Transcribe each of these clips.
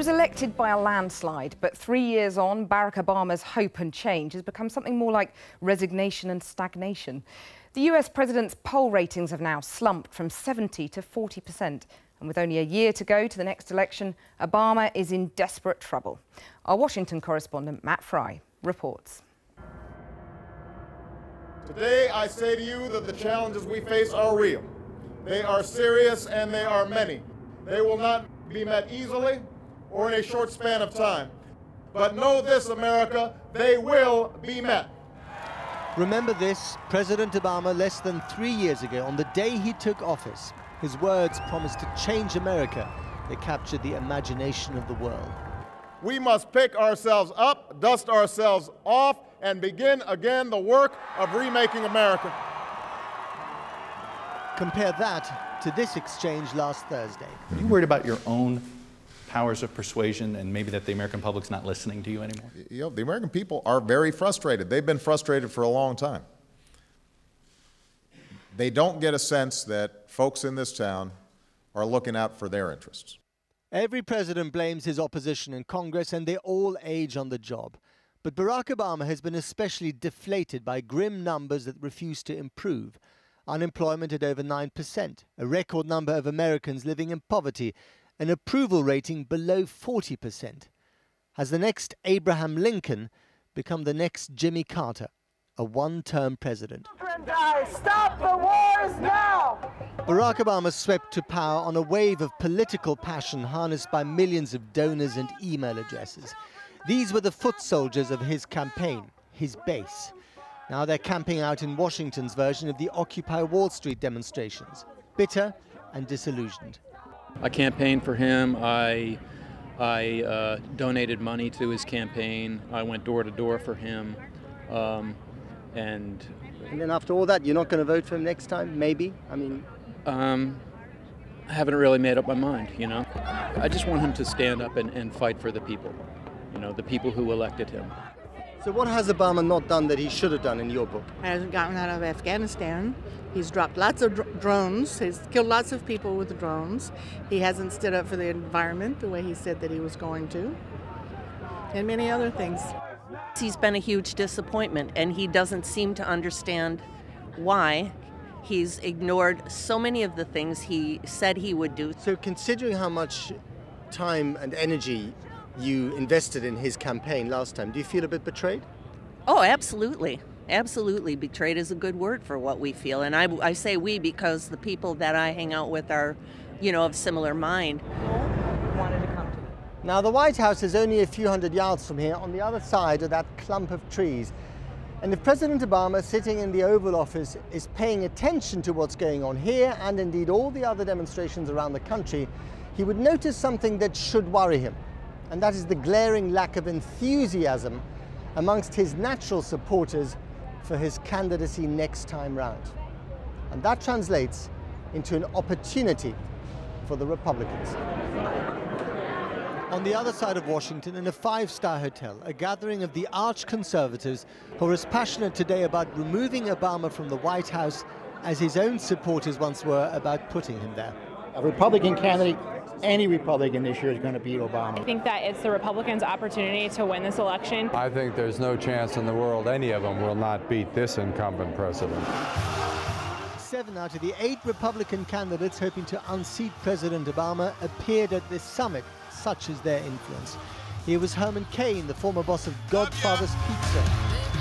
was elected by a landslide, but 3 years on, Barack Obama's hope and change has become something more like resignation and stagnation. The US president's poll ratings have now slumped from 70 to 40%. And with only a year to go to the next election, Obama is in desperate trouble. Our Washington correspondent, Matt Fry, reports. Today, I say to you that the challenges we face are real. They are serious and they are many. They will not be met easily or in a short span of time. But know this, America, they will be met. Remember this, President Obama, less than 3 years ago, on the day he took office, his words promised to change America. They captured the imagination of the world. We must pick ourselves up, dust ourselves off, and begin again the work of remaking America. Compare that to this exchange last Thursday. Are you worried about your own powers of persuasion and maybe that the American public's not listening to you anymore? You know, the American people are very frustrated. They've been frustrated for a long time. They don't get a sense that folks in this town are looking out for their interests. Every president blames his opposition in Congress, and they all age on the job. But Barack Obama has been especially deflated by grim numbers that refuse to improve. Unemployment at over 9%, a record number of Americans living in poverty, an approval rating below 40%. Has the next Abraham Lincoln become the next Jimmy Carter, a one-term president? Stop the wars now! Barack Obama swept to power on a wave of political passion harnessed by millions of donors and email addresses. These were the foot soldiers of his campaign, his base. Now they're camping out in Washington's version of the Occupy Wall Street demonstrations, bitter and disillusioned. I campaigned for him. I donated money to his campaign. I went door to door for him. And then after all that, you're not going to vote for him next time, maybe? I haven't really made up my mind, you know. I just want him to stand up and fight for the people, you know, the people who elected him. So what has Obama not done that he should have done in your book? He hasn't gotten out of Afghanistan. He's dropped lots of drones. He's killed lots of people with drones. He hasn't stood up for the environment the way he said that he was going to, and many other things. He's been a huge disappointment, and he doesn't seem to understand why. He's ignored so many of the things he said he would do. So considering how much time and energy you invested in his campaign last time, do you feel a bit betrayed? Oh, absolutely. Absolutely. Betrayed is a good word for what we feel. And I say we because the people that I hang out with are, you know, of similar mind. Wanted to come to me. Now, the White House is only a few hundred yards from here, on the other side of that clump of trees. And if President Obama, sitting in the Oval Office, is paying attention to what's going on here, and indeed all the other demonstrations around the country, he would notice something that should worry him. And that is the glaring lack of enthusiasm amongst his natural supporters for his candidacy next time round. And that translates into an opportunity for the Republicans. On the other side of Washington, in a five-star hotel, a gathering of the arch-conservatives who are as passionate today about removing Obama from the White House as his own supporters once were about putting him there. A Republican candidate, any Republican this year, is going to beat Obama. I think that it's the Republicans' opportunity to win this election. I think there's no chance in the world any of them will not beat this incumbent president. 7 out of the 8 Republican candidates hoping to unseat President Obama appeared at this summit. Such is their influence. Here was Herman Cain, the former boss of Godfather's Pizza.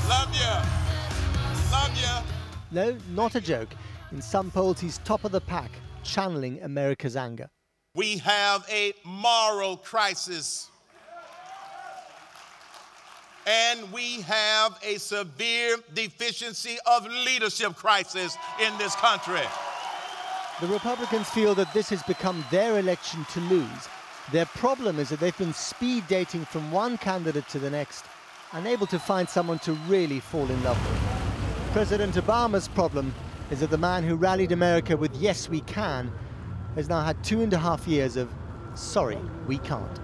Love ya! Love ya! No, not a joke. In some polls, he's top of the pack, channeling America's anger. We have a moral crisis. And we have a severe deficiency of leadership crisis in this country. The Republicans feel that this has become their election to lose. Their problem is that they've been speed dating from one candidate to the next, unable to find someone to really fall in love with. President Obama's problem is that the man who rallied America with "Yes, we can" has now had 2.5 years of "Sorry, we can't."